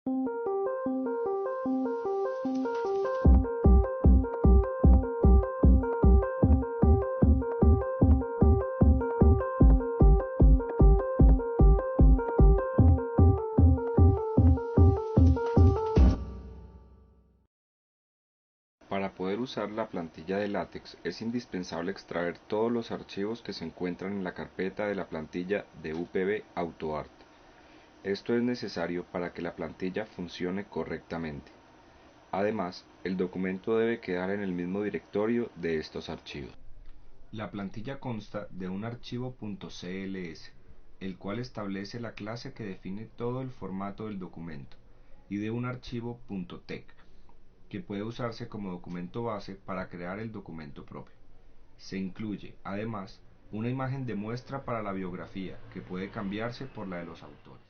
Para poder usar la plantilla de LaTeX es indispensable extraer todos los archivos que se encuentran en la carpeta de la plantilla de UPV AutoArt. Esto es necesario para que la plantilla funcione correctamente. Además, el documento debe quedar en el mismo directorio de estos archivos. La plantilla consta de un archivo .cls, el cual establece la clase que define todo el formato del documento, y de un archivo .tex, que puede usarse como documento base para crear el documento propio. Se incluye, además, una imagen de muestra para la biografía, que puede cambiarse por la de los autores.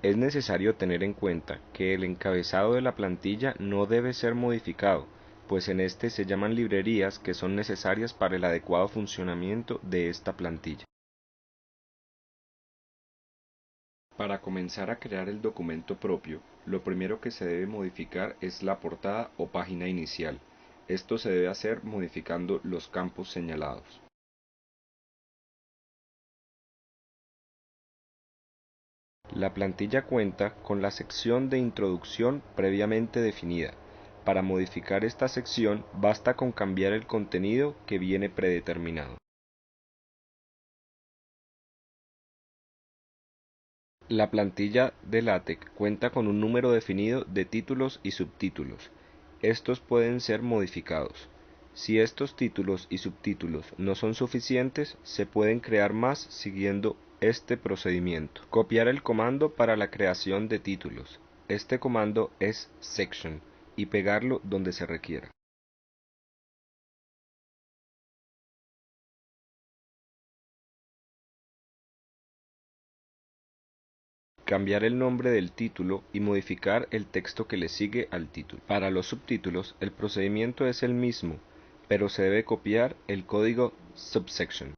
Es necesario tener en cuenta que el encabezado de la plantilla no debe ser modificado, pues en este se llaman librerías que son necesarias para el adecuado funcionamiento de esta plantilla. Para comenzar a crear el documento propio, lo primero que se debe modificar es la portada o página inicial. Esto se debe hacer modificando los campos señalados. La plantilla cuenta con la sección de introducción previamente definida. Para modificar esta sección basta con cambiar el contenido que viene predeterminado. La plantilla de LaTeX cuenta con un número definido de títulos y subtítulos. Estos pueden ser modificados. Si estos títulos y subtítulos no son suficientes, se pueden crear más siguiendo este procedimiento. Copiar el comando para la creación de títulos. Este comando es section y pegarlo donde se requiera. Cambiar el nombre del título y modificar el texto que le sigue al título. Para los subtítulos, el procedimiento es el mismo, pero se debe copiar el código subsection.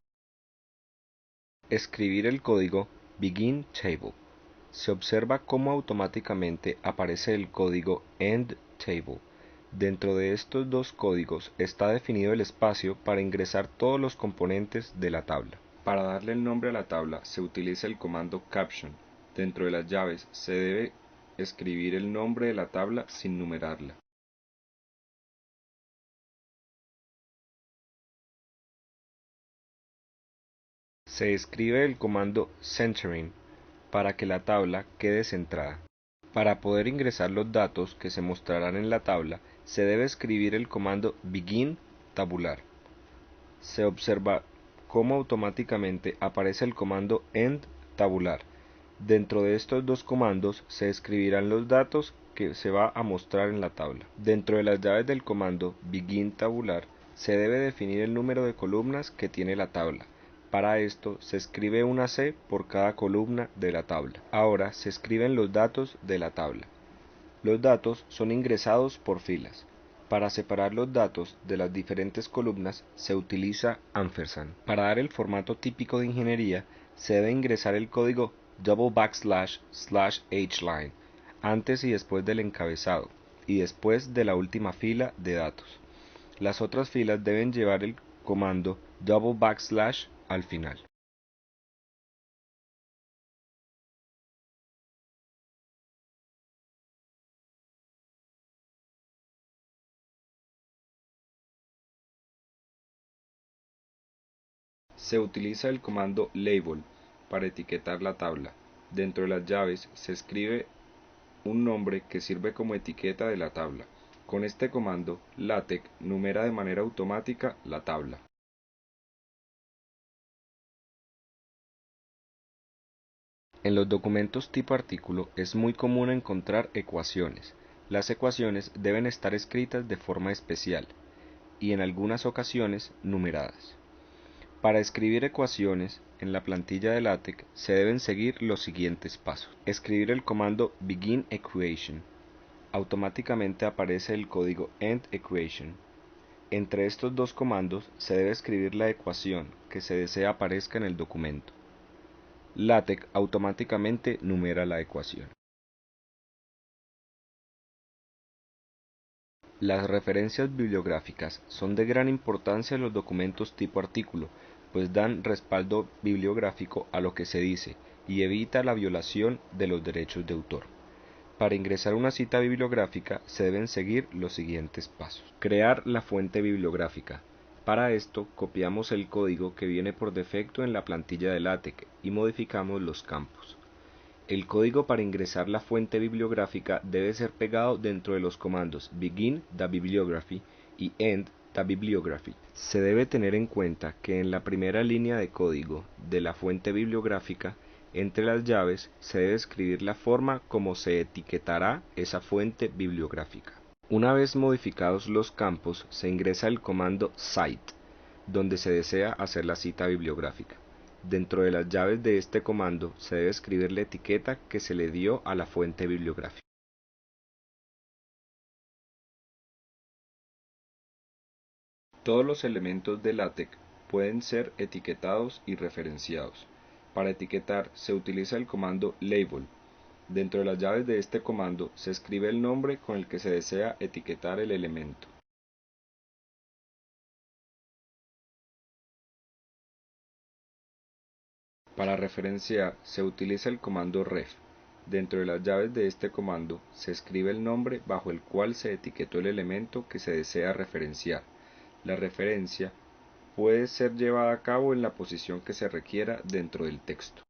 Escribir el código begin table. Se observa cómo automáticamente aparece el código end table. Dentro de estos dos códigos está definido el espacio para ingresar todos los componentes de la tabla. Para darle el nombre a la tabla se utiliza el comando caption. Dentro de las llaves se debe escribir el nombre de la tabla sin numerarla. Se escribe el comando centering para que la tabla quede centrada. Para poder ingresar los datos que se mostrarán en la tabla, se debe escribir el comando begin tabular. Se observa cómo automáticamente aparece el comando end tabular. Dentro de estos dos comandos se escribirán los datos que se va a mostrar en la tabla. Dentro de las llaves del comando begin tabular se debe definir el número de columnas que tiene la tabla. Para esto se escribe una C por cada columna de la tabla. Ahora se escriben los datos de la tabla. Los datos son ingresados por filas. Para separar los datos de las diferentes columnas se utiliza ampersand. Para dar el formato típico de ingeniería se debe ingresar el código //hline antes y después del encabezado y después de la última fila de datos. Las otras filas deben llevar el comando // al final. Se utiliza el comando label para etiquetar la tabla. Dentro de las llaves se escribe un nombre que sirve como etiqueta de la tabla. Con este comando, LaTeX numera de manera automática la tabla. En los documentos tipo artículo es muy común encontrar ecuaciones. Las ecuaciones deben estar escritas de forma especial y en algunas ocasiones numeradas. Para escribir ecuaciones en la plantilla de LaTeX se deben seguir los siguientes pasos. Escribir el comando begin equation. Automáticamente aparece el código end equation. Entre estos dos comandos se debe escribir la ecuación que se desea aparezca en el documento. LaTeX automáticamente numera la ecuación. Las referencias bibliográficas son de gran importancia en los documentos tipo artículo, pues dan respaldo bibliográfico a lo que se dice y evita la violación de los derechos de autor. Para ingresar una cita bibliográfica se deben seguir los siguientes pasos. Crear la fuente bibliográfica. Para esto copiamos el código que viene por defecto en la plantilla de LaTeX y modificamos los campos. El código para ingresar la fuente bibliográfica debe ser pegado dentro de los comandos begin the bibliography y end the bibliography. Se debe tener en cuenta que en la primera línea de código de la fuente bibliográfica, entre las llaves, se debe escribir la forma como se etiquetará esa fuente bibliográfica. Una vez modificados los campos, se ingresa el comando cite, donde se desea hacer la cita bibliográfica. Dentro de las llaves de este comando se debe escribir la etiqueta que se le dio a la fuente bibliográfica. Todos los elementos de LaTeX pueden ser etiquetados y referenciados. Para etiquetar se utiliza el comando label. Dentro de las llaves de este comando se escribe el nombre con el que se desea etiquetar el elemento. Para referenciar se utiliza el comando ref. Dentro de las llaves de este comando se escribe el nombre bajo el cual se etiquetó el elemento que se desea referenciar. La referencia puede ser llevada a cabo en la posición que se requiera dentro del texto.